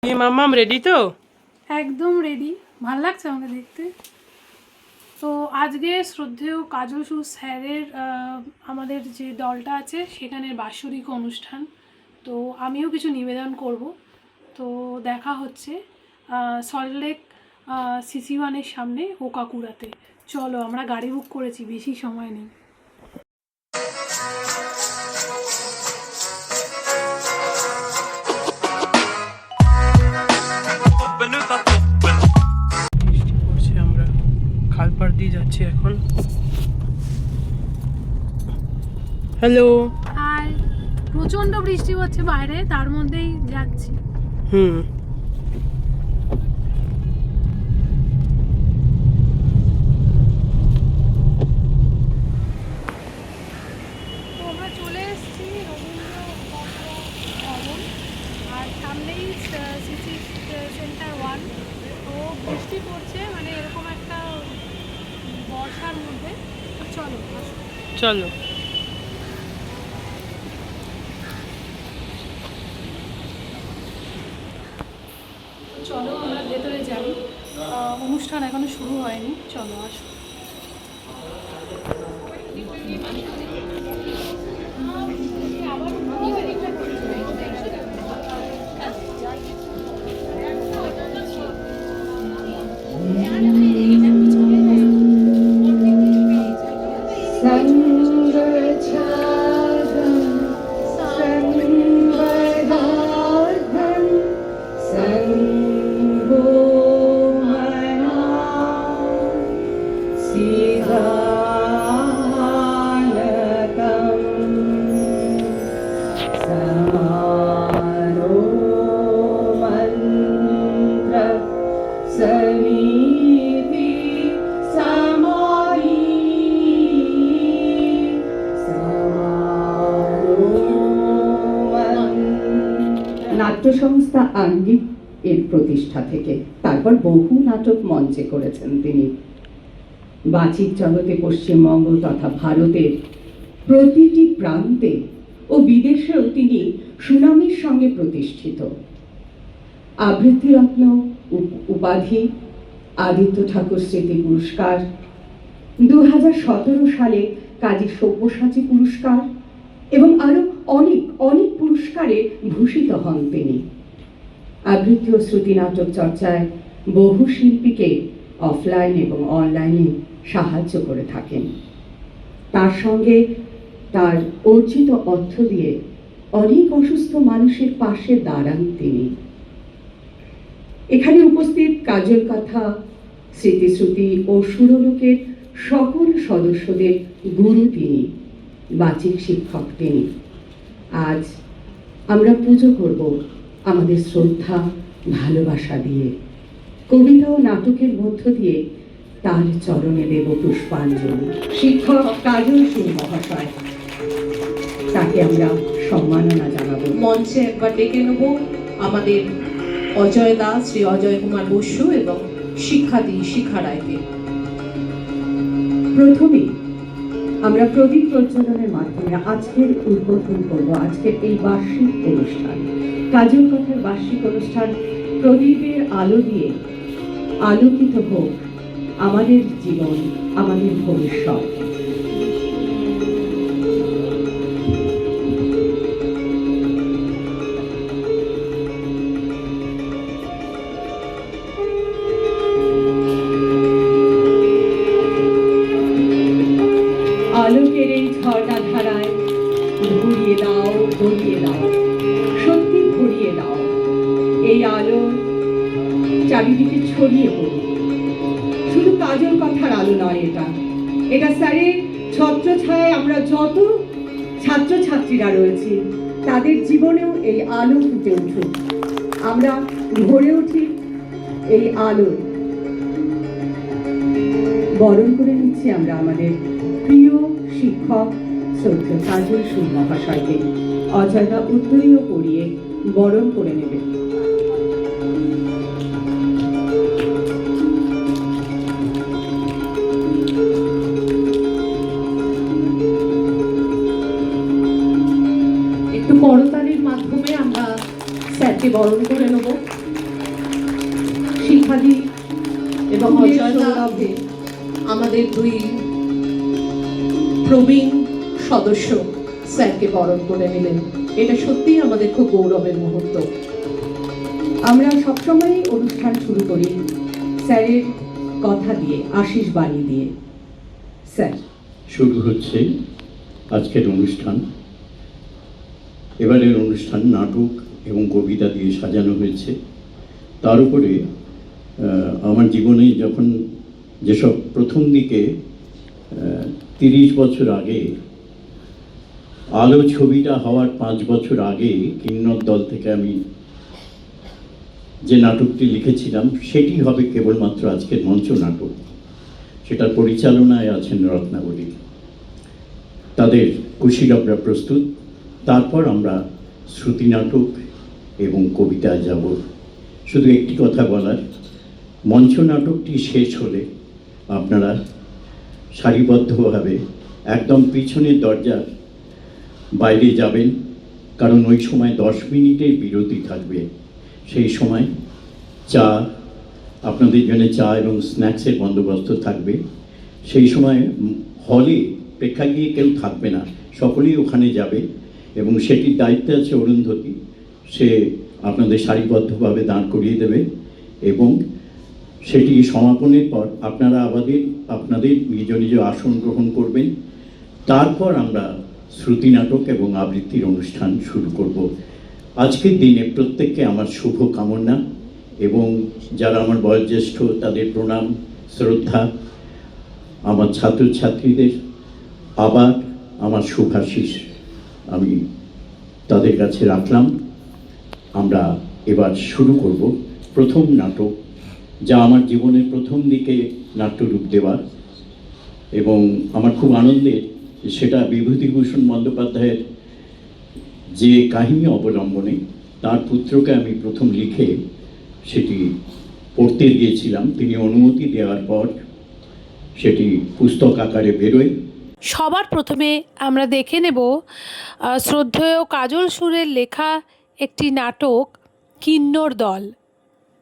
মাম্মাম রেডি তো? একদম রেডি। ভাল লাগছে আমাকে দেখতে। তো আজকে শ্রদ্ধেয় কাজল সুর স্যারের আমাদের যে দলটা আছে সেখানে বাৎসরিক অনুষ্ঠান। তো আমিও কিছু নিবেদন করব। তো দেখা হচ্ছে সল্টলেক সিসি1-এর সামনে ওকাকুড়াতে। চলো, আমরা গাড়ি বুক করেছি, বেশি সময় নেই। আমরা খালপাড় দিয়ে যাচ্ছি এখন। হ্যালো। হাই। প্রচণ্ড বৃষ্টি হচ্ছে বাইরে, তার মধ্যেই যাচ্ছি। আমরা চলে এসেছি রবীন্দ্র ভবন, আর সামনেই সিসি সেন্টার 1। তো বৃষ্টি পড়ছে, মানে এরকম একটা বর্ষার মধ্যে। চলো চলো। চলো আমরা ভেতরে যাই। অনুষ্ঠান এখনো শুরু হয়নি, চলো আসো। নাট্য সংস্থা আঙ্গিক এর প্রতিষ্ঠা থেকে তারপর বহু নাটক মঞ্চে করেছেন তিনি। বাচিক জগতে পশ্চিমবঙ্গ তথা ভারতের প্রতিটি প্রান্তে ও বিদেশেও তিনি সুনামের সঙ্গে প্রতিষ্ঠিত। আবৃত্তিরত্ন উপাধি, আদিত্য ঠাকুর স্মৃতি পুরস্কার, 2017 সালে কাজী সব্যসাচী পুরস্কার এবং আরো অনেক অনেক পুরস্কারে ভূষিত হন তিনি। আবৃত্তি ও শ্রুতি নাটক চর্চায় বহু শিল্পীকে অফলাইন এবং অনলাইনে সাহায্য করে থাকেন। তার সঙ্গে তার অর্জিত অর্থ দিয়ে অনেক অসুস্থ মানুষের পাশে দাঁড়ান তিনি। এখানে উপস্থিত কাজল কথা, স্মৃতিশ্রুতি ও সুরলোকের সকল সদস্যদের গুরু তিনি, বাচিক শিক্ষক তিনি। আজ আমরা পুজো করব আমাদের শ্রদ্ধা ভালোবাসা দিয়ে, কবিতা ও নাটকের মধ্য দিয়ে তার চরণে দেব পুষ্পাঞ্জলি। শিক্ষক কাজল সুর মহাশয়, তাকে আমরা সম্মাননা জানাবো। মঞ্চে একবার ডেকে নেব আমাদের অজয় দাস, শ্রী অজয় কুমার বসু এবং শিখা রায়কে। প্রথমে আমরা প্রদীপ প্রজ্বলনের মাধ্যমে আজকের উদ্বোধন করব আজকের এই বার্ষিক অনুষ্ঠান। কাজল কথার বার্ষিক অনুষ্ঠান প্রদীপের আলো দিয়ে আলোকিত হোক আমাদের জীবন, আমাদের ভবিষ্যৎ। আলোকের এই ঝর্ণা ধারায় ভরিয়ে দাও, ভরিয়ে দাও, সত্যি ভরিয়ে দাও। এই আলো চারিদিকে ছড়িয়ে পড়ুক। শুধু কাজল কথার আলো নয়, এটা স্যারের ছত্রছায়ায় আমরা যত ছাত্রছাত্রীরা রয়েছি তাদের জীবনেও এই আলো ফুটে উঠুক। আমরা ভরে উঠি এই আলো। বরণ করে নিচ্ছি আমরা আমাদের প্রিয় শিক্ষক শ্রদ্ধেয় কাজল সুর মহাশয়কে। অজয়দা উত্তরীয় পরিয়ে বরণ করে নেবে। একটু করতালির মাধ্যমে আমরা স্যারকে বরণ করে নেব। শিখাদি এবং অজয় সৌরভে আমাদের দুই প্রবীণ সদস্য স্যারকে বরণ করে নিলেন। এটা সত্যিই আমাদের খুব গৌরবের মুহূর্ত। আমরা সবসময়ই অনুষ্ঠান শুরু করি স্যারের কথা দিয়ে, আশীষ বাণী দিয়ে। স্যার, শুরু হচ্ছে আজকের অনুষ্ঠান। এবারের অনুষ্ঠান নাটক এবং কবিতা দিয়ে সাজানো হয়েছে। তার উপরে আমার জীবনে যখন যেসব প্রথম দিকে 30 বছর আগে, আলো ছবিটা হওয়ার 5 বছর আগে কিন্নর দল থেকে আমি যে নাটকটি লিখেছিলাম সেটি হবে কেবলমাত্র আজকের মঞ্চ নাটক। সেটার পরিচালনায় আছেন রত্নাবলী, তাদের কুশীলবরা প্রস্তুত। তারপর আমরা শ্রুতি নাটক এবং কবিতায় যাব। শুধু একটি কথা বলার, মঞ্চ নাটকটি শেষ হলে আপনারা সারিবদ্ধভাবে একদম পিছনের দরজার বাইরে যাবেন, কারণ ওই সময় 10 মিনিটের বিরতি থাকবে। সেই সময় চা, আপনাদের জন্য চা এবং স্ন্যাক্সের বন্দোবস্ত থাকবে। সেই সময় হলে প্রেক্ষাগৃহে কেউ থাকবে না, সকলেই ওখানে যাবে এবং সেটির দায়িত্বে আছে অরুন্ধতী। সে আপনাদের সারিবদ্ধভাবে দাঁড় করিয়ে দেবে এবং সেটি সমাপনের পর আপনারা আপনাদের নিজ নিজ আসন গ্রহণ করবেন। তারপর আমরা শ্রুতি নাটক এবং আবৃত্তির অনুষ্ঠান শুরু করব। আজকের দিনে প্রত্যেককে আমার শুভ কামনা এবং যারা আমার বয়োজ্যেষ্ঠ তাদের প্রণাম, শ্রদ্ধা। আমার ছাত্রছাত্রীদের আবার আমার শুভাশিস আমি তাদের কাছে রাখলাম। আমরা এবার শুরু করব প্রথম নাটক, যা আমার জীবনের প্রথম দিকে নাট্যরূপ দেওয়ার, এবং আমার খুব আনন্দের সেটা বিভূতিভূষণ বন্দ্যোপাধ্যায়ের যে কাহিনী অবলম্বনে তার পুত্রকে আমি প্রথম লিখে সেটি পড়তে গিয়েছিলাম। তিনি অনুমতি দেওয়ার পর সেটি পুস্তক আকারে বেরোয়। সবার প্রথমে আমরা দেখে নেব শ্রদ্ধেয় কাজল সুরের লেখা একটি নাটক কিন্নর দল,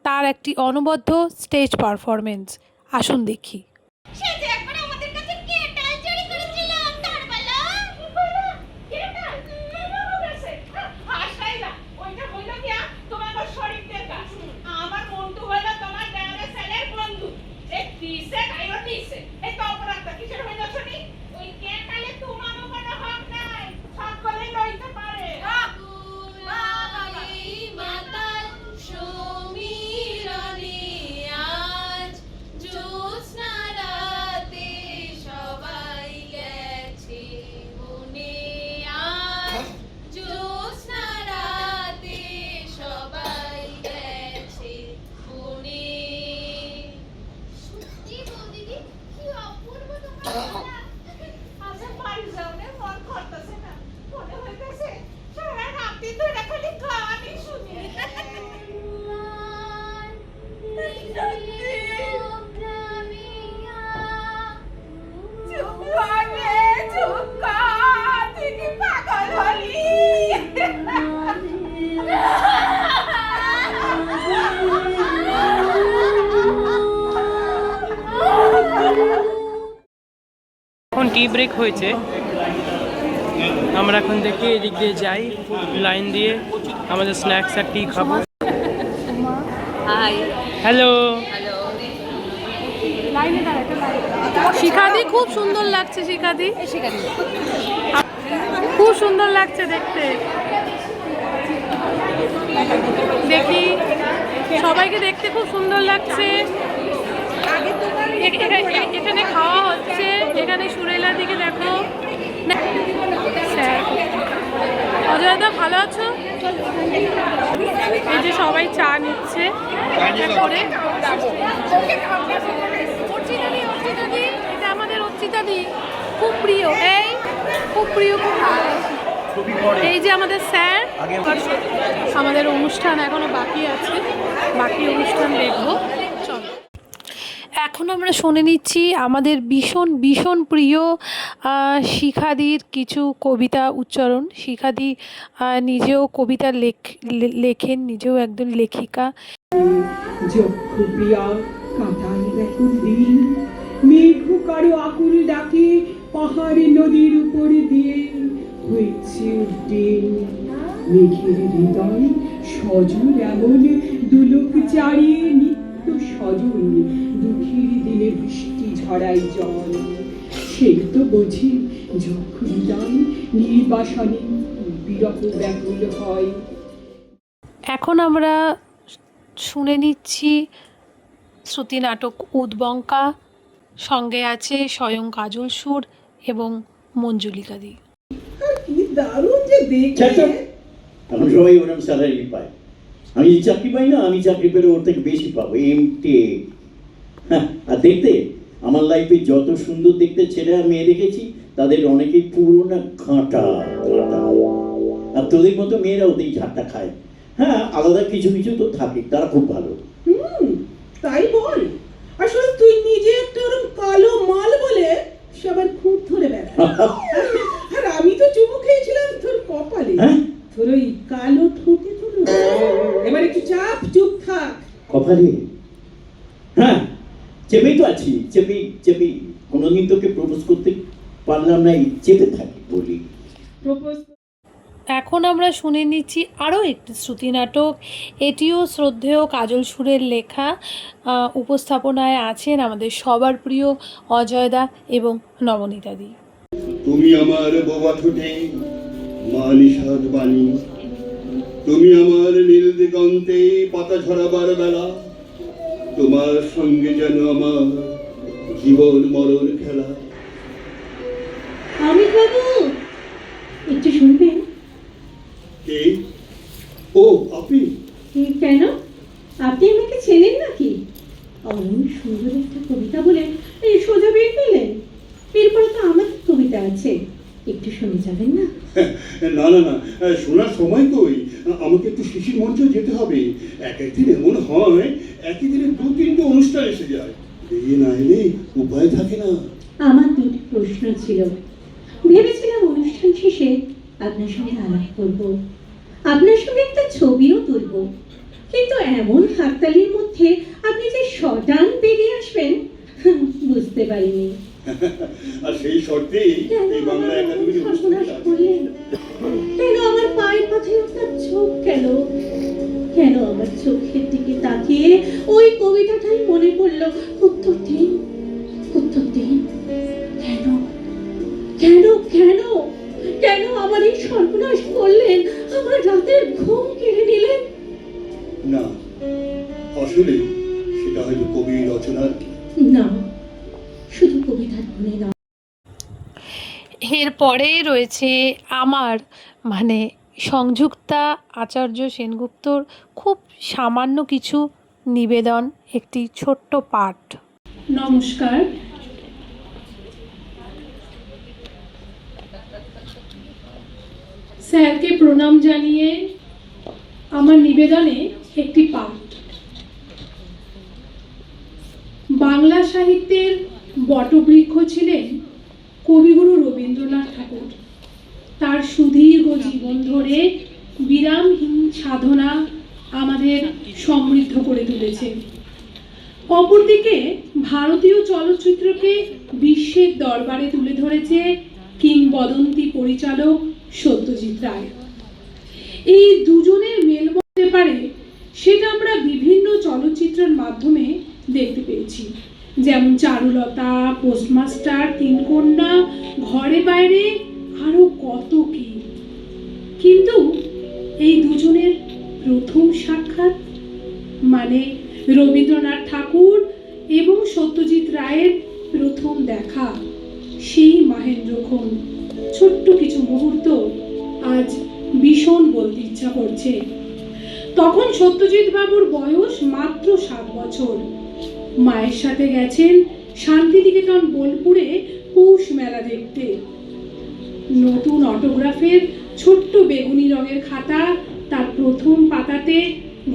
তার একটি অনবদ্য স্টেজ পারফরমেন্স। আসুন দেখি। এখন টি ব্রেক হয়েছে, আমরা এখন দেখি এদিক দিয়ে যাই, লাইন দিয়ে আমাদের স্ন্যাক্স আর টি খাবো। হ্যালো, শিখাদি খুব সুন্দর লাগছে, শিখাদি খুব সুন্দর লাগছে দেখতে। দেখি সবাইকে দেখতে খুব সুন্দর লাগছে। এখানে খাওয়া হচ্ছে, এখানে সুরেলার দিকে দেখো। অজয়দা ভালো আছো? এই যে সবাই চা নিচ্ছে করে। এটা আমাদের অর্চিতাদি, খুব প্রিয়, এই খুব প্রিয়, খুব ভালো। এই যে আমাদের স্যার। আমাদের অনুষ্ঠান এখনো বাকি আছে, বাকি অনুষ্ঠান দেখবো। চলো, এখন আমরা শুনে নিচ্ছি আমাদের ভীষণ ভীষণ প্রিয় শিখাদির কিছু কবিতা উচ্চারণ। শিখাদি নিজেও কবিতা লেখেন, নিজেও একজন লেখিকা। যক্ষ প্রিয়া কাটাই ব্যাকুল দিন, মেঘ কারো আকুল ডাকে পাহাড়ি নদীর উপর দিয়ে হয়েছে উড্ডীন। মেঘের হৃদয় সজল এমন দুলোক চারিয়ে নিত্য সজন, দুঃখের দিনে বৃষ্টি ঝরাই জল। সেই তো বুঝি যক্ষ হৃদয় নির্বাসনে বিরহ ব্যাকুল হয়। এখন আমরা শুনে নিচ্ছি শ্রুতি নাটক উদ্বঙ্কা, সঙ্গে আছে স্বয়ং কাজল সুর এবং মঞ্জুলিকাদি। কি দারুণ যে দেখতে। এখন সবাই ওরকম স্যালারি পায়, আমি চাকরি পাই না, আমি চাকরি পেলে ওর থেকে বেশি পাবো। হ্যাঁ, আর দেখতে আমার লাইফে যত সুন্দর দেখতে ছেলে আর মেয়ে দেখেছি তাদের অনেকেই পুরোনো ঘাঁটা ঘাঁটা, আর তোদের মতো মেয়েরা ওদের ঝাঁটা খায়। হ্যাঁ, আলাদা কিছু কিছু তো থাকে, তারা খুব ভালো। তাই বল, আসলে তুই নিজে একটা ওরকম কালো মাল বলে সবার খুব ধরে বেড়া। আর আমি তো চুমু খেয়েছিলাম তোর কপালে, তোর ওই কালো ঠোঁটে তোর। এবার একটু চাপ, চুপ থাক। কপালে? হ্যাঁ, চেপেই তো আছি, চেপেই কোনোদিন তোকে প্রপোজ করতে পারলাম না, চেপে থাকি বলি। এখন আমরা শুনে নিচ্ছি আরও একটি শ্রুতি নাটক, এটিও শ্রদ্ধেয় কাজল সুরের লেখা। উপস্থাপনায় আছেন আমাদের সবার প্রিয় অজয়দা এবং নবনীতাদি। তুমি আমার বোবা ঠোঁটে মা নিষাদ বাণী, তুমি আমার নীল দিগন্তে পাতা ঝরাবার বেলা, তোমার সঙ্গে যেন আমার জীবন মরণ খেলা। আমি বাবু একটু শুনবেন? কে? ও আপনি? কেন, আপনি আমাকে চেনেন নাকি? অমন সুন্দর একটা কবিতা বলে এই সোজা বের পেলেন। এরপরে তো আমার কবিতা আছে, একটু শুনে যাবেন না? না না না, শোনার সময় কই, আমাকে একটু শিশির মঞ্চে যেতে হবে। এক একদিন এমন হয় একই দিনে 2-3টে অনুষ্ঠান এসে যায়, এই না এলে উপায় থাকে না। আমার দুটি প্রশ্ন ছিল। ভেবেছিলাম অনুষ্ঠান শেষে আপনার সঙ্গে আলাপ করব, আপনার সঙ্গে একটা ছবিও তুলব, কিন্তু এমন হাততালির মধ্যে আপনি যে শটান পেরিয়ে আসবেন বুঝতে পারিনি। আর সেই শর্তেই এই বাংলা একাডেমির অনুষ্ঠান করলেন কেন? আমার পায়ের পাথায় আপনার চোখ কেন? কেন আমার চোখের দিকে তাকিয়ে ওই কবিতাটাই মনে পড়লো? উত্তর দিন, উত্তর দিন। কেন কেন কেন কেন আমার এই সর্বনাশ করলেন? আমার রাতের ঘুম কেড়ে নিলেন? না, আসলে সেটা হয়তো কবির রচনার। না, শুধু কবিতার গুণে না। এরপরে রয়েছে আমার সংযুক্তা আচার্য সেনগুপ্তর খুব সামান্য কিছু নিবেদন, একটি ছোট্ট পাঠ। নমস্কার। স্যারকে প্রণাম জানিয়ে আমার নিবেদনে একটি পাঠ। বাংলা সাহিত্যের বটবৃক্ষ ছিলেন কবিগুরু রবীন্দ্রনাথ ঠাকুর। তার সুদীর্ঘ জীবন ধরে বিরামহীন সাধনা আমাদের সমৃদ্ধ করে তুলেছে। অপরদিকে ভারতীয় চলচ্চিত্রকে বিশ্বের দরবারে তুলে ধরেছে কিংবদন্তি পরিচালক সত্যজিৎ রায়। এই দুজনের মেল বলতে পারে সেটা আমরা বিভিন্ন চলচ্চিত্রের মাধ্যমে দেখতে পেয়েছি, যেমন চারুলতা, পোস্টমাস্টার, তিনকন্যা, ঘরে বাইরে, আরো কত কি। কিন্তু এই দুজনের প্রথম সাক্ষাৎ রবীন্দ্রনাথ ঠাকুর এবং সত্যজিৎ রায়ের প্রথম দেখা, সেই মাহেন্দ্রক্ষণ ছোট্ট কিছু মুহূর্ত আজ ভীষণ বলতে ইচ্ছা করছে। তখন সত্যজিৎ বাবুর বয়স মাত্র 7 বছর। মায়ের সাথে গেছেন শান্তিনিকেতন বোলপুরে পৌষ মেলা দেখতে। নতুন অটোগ্রাফের ছোট্ট বেগুনি রঙের খাতা, তার প্রথম পাতাতে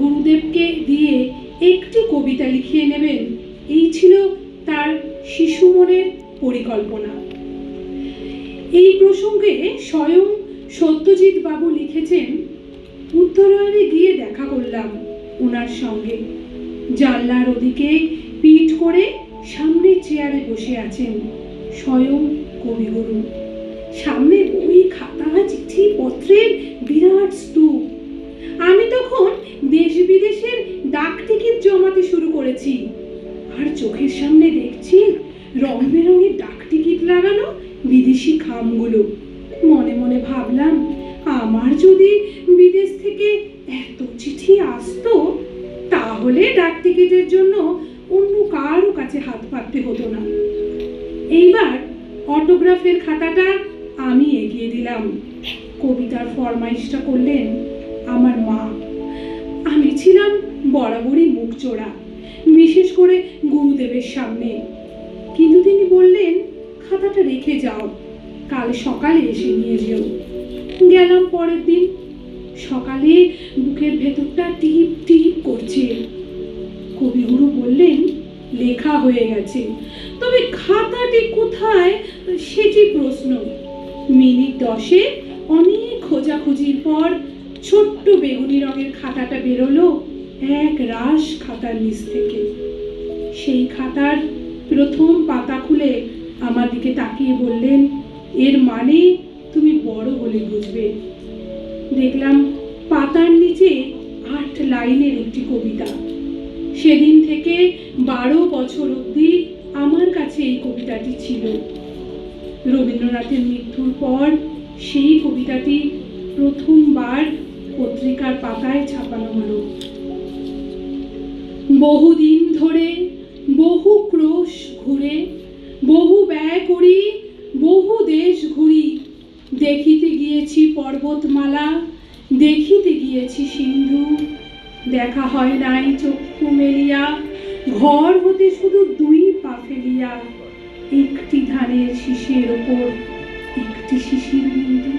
গুরুদেবকে দিয়ে একটি কবিতা লিখিয়ে নেবেন, এই ছিল তার শিশু মনের পরিকল্পনা। এই প্রসঙ্গে স্বয়ং সত্যজিৎ বাবু লিখেছেন, উত্তরায়ণে গিয়ে দেখা করলাম ওনার সঙ্গে। জানলার ওদিকে পিঠ করে সামনের চেয়ারে বসে আছেন স্বয়ং কবিগুরু। সামনে বই, খাতা, চিঠি পত্রের বিরাট স্তূপ। আমি তখন দেশ বিদেশের ডাক টিকিট জমাতে শুরু করেছি, আর চোখের সামনে দেখছি রং বেরঙের ডাক টিকিট লাগানো বিদেশি খামগুলো। মনে মনে ভাবলাম, আমার যদি বিদেশ থেকে এত চিঠি আসতো তাহলে ডাক টিকিটের জন্য অন্য কারো কাছে হাত পাততে হতো না। এইবার অটোগ্রাফের খাতাটা আমি এগিয়ে দিলাম। কবিতার ফরমাইশটা করলেন আমার মা। আমি ছিলাম বরাবরই মুখ চোরা, বিশেষ করে গুরুদেবের সামনে। কিন্তু তিনি বললেন, খাতাটা রেখে যাও, কাল সকালে এসে নিয়ে যেও। গেলাম পরের দিন। সকালে বুকের ভেতরটা টিপ টিপ করছে। কবিগুরু বললেন, লেখা হয়ে গেছে, তবে খাতাটি কোথায় সেটি প্রশ্ন। মিনিট 10 অনেক খোঁজাখুঁজির পর ছোট্ট বেগুনি রঙের খাতাটা বেরোলো এক রাশ খাতার নিচ থেকে। সেই খাতার প্রথম পাতা খুলে আমার দিকে তাকিয়ে বললেন, এর মানে তুমি বড় হলে বুঝবে। দেখলাম পাতার নিচে 8 লাইনের একটি কবিতা। সেদিন থেকে 12 বছর অবধি আমার কাছে এই কবিতাটি ছিল। রবীন্দ্রনাথের মৃত্যুর পর সেই কবিতাটি প্রথমবার পত্রিকার পাতায় ছাপানো হলো। বহুদিন ধরে বহু ক্রোশ ঘুরে, বহু ব্যয় করি, বহু দেশ ঘুরি, দেখিতে গিয়েছি পর্বতমালা, দেখিতে গিয়েছি সিন্ধু, দেখা হয় নাই চক্ষু মেলিয়া, ঘর হতে শুধু 2 পা ফেলিয়া, একটি ধানের শীষের ওপর একটি শিশির বিন্দু।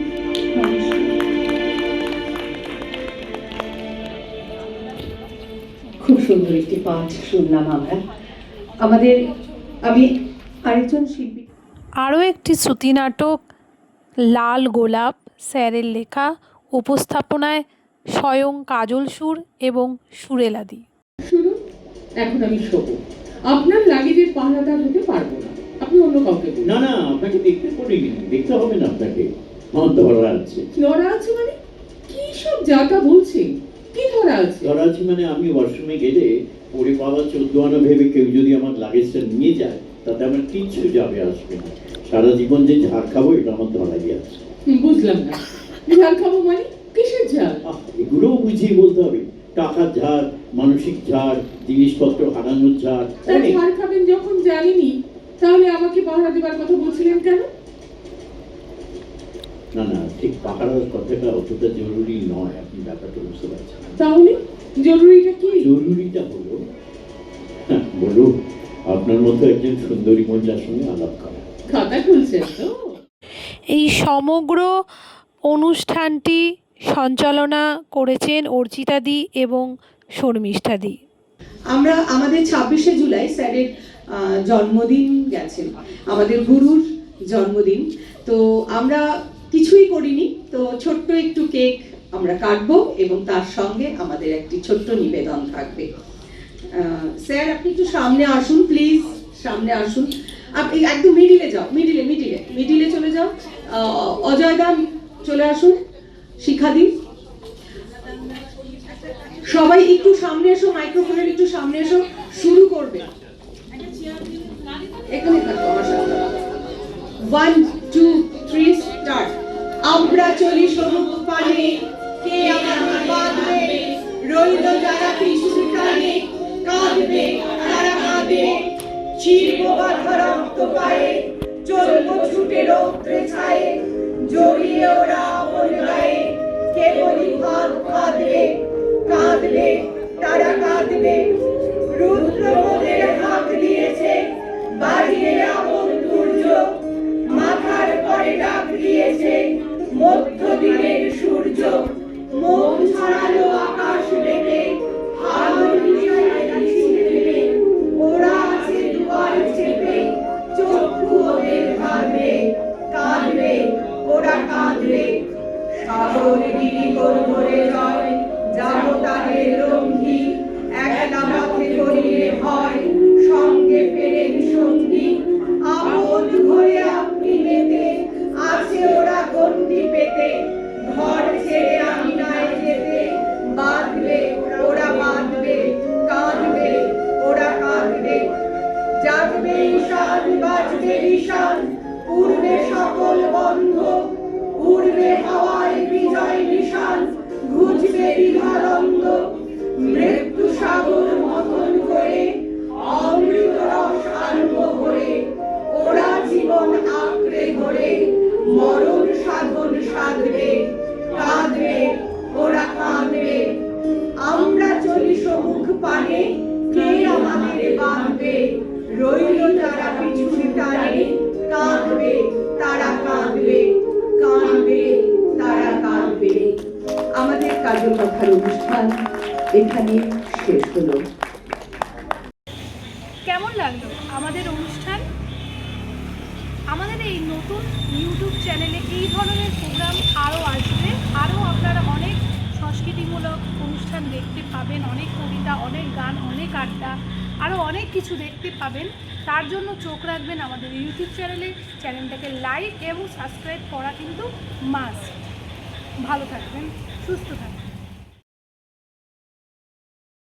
খুব সুন্দর একটি পাঠ শুনলাম আমরা। আমি আরেকজন শিল্পী, আরও একটি শ্রুতি নাটক লাল গোলাপ স্যারের লেখা, উপস্থাপনায় স্বয়ং কাজল সুর এবং সুরেলাদি। শুনুন, এখন আমি শোবো। আপনার লাগেজের পাহারাদার হতে পারবো না, আপনি অন্য কাউকে বলুন। না না, আপনাকে দেখতে পড়িনি, দেখতে হবে না আপনাকে। আমার ধরা আছে। ধরা আছে মানে? কি সব যাতা বলছেন? কি ধরা আছে? ধরা আছে মানে আমি ওয়াশরুমে গেলে পরে পাওয়া 14 আনা ভেবে কেউ যদি আমার লাগেজটা নিয়ে যায়, তাতে আমার কিচ্ছু যাবে আসবে না। সারা জীবন যে ঝাড় খাবো এটা আমার ধরাই আছে। বুঝলাম না, ঝাল খাবো মানে কিসের ঝাল? এগুলোও বুঝিয়ে বলতে হবে। টাকার ঝাড়, মানসিক ঝাড়, জিনিসপত্র হারানোর ঝাড়। ঝাল খাবেন যখন জানিনি, তাহলে আমাকে পাহারা দেবার কথা বলছিলেন কেন? না না, ঠিক পাহারার কথাটা অতটা জরুরি নয়, আপনি ব্যাপারটা বুঝতে পারছেন। তাহলে জরুরিটা কি? জরুরিটা হলো, বলুন, আপনার মতো একজন সুন্দরী মহিলার সঙ্গে আলাপ করা। খাতা খুলছেন তো? এই সমগ্র অনুষ্ঠানটি সঞ্চালনা করেছেন অর্চিতাদি এবং শর্মিষ্ঠাদি। আমরা আমাদের 26শে জুলাই স্যারের জন্মদিন গেছে, আমাদের গুরুর জন্মদিন। তো আমরা কিছুই করিনি, তো ছোট্ট একটু কেক আমরা কাটবো এবং তার সঙ্গে আমাদের একটি ছোট্ট নিবেদন থাকবে। স্যার আপনি একটু সামনে আসুন প্লিজ, সামনে আসুন। আপনি একদম মিডিলে যাও, মিডিলে চলে যাও। অজয় দা চলে আসুন, শিখাদি সবাই একটু সামনে এসো, মাইক্রোফোনের একটু সামনে এসো, শুরু করবে। এখানে থাকো আমার সাথে। 1 2 3 স্টার্ট। আমরা চলি সমুখ পানে, কে আমার বাঁধবে, রইল যারা পিছু টানে, কাঁদবে তারা কাঁদে, চিরব বাঁধা রক্ত পায়ে, চলব ছুটে রৌদ্রে ছায়ে, জড়িয়ে ওরা আপন গায়ে, কেবলই ভাত কাঁদবে, কাঁদবে তারা কাঁদবে, রুদ্র মোদের হাত দিয়েছে, বাড়িয়ে আপন দুর্যোগ, মাথার পরে ডাক দিয়েছে মধ্য দিনের সূর্য, মন ছড়ালো আকাশ বেঁধে, আলোর নিশায় ছিঁড়ে ওরা আছে দুয়ার কাঁদবে, রইল তারা পিছুর টানে, কাঁদবে তারা কাঁদবে, কাঁদবে তারা কাঁদবে। আমাদের কাজল কথার অনুষ্ঠান এখানে শেষ হলো। কেমন লাগলো আমাদের অনুষ্ঠান? আমাদের এই নতুন ইউটিউব চ্যানেলে এই ধরনের প্রোগ্রাম আরও আসবে, আরও আপনারা অনেক সংস্কৃতিমূলক অনুষ্ঠান দেখতে পাবেন, অনেক কবিতা, অনেক গান, অনেক আড্ডা, আরও অনেক কিছু দেখতে পাবেন। তার জন্য চোখ রাখবেন আমাদের ইউটিউব চ্যানেলে। চ্যানেলটাকে লাইক এবং সাবস্ক্রাইব করা কিন্তু মাস্ট। ভালো থাকবেন, সুস্থ থাকবেন।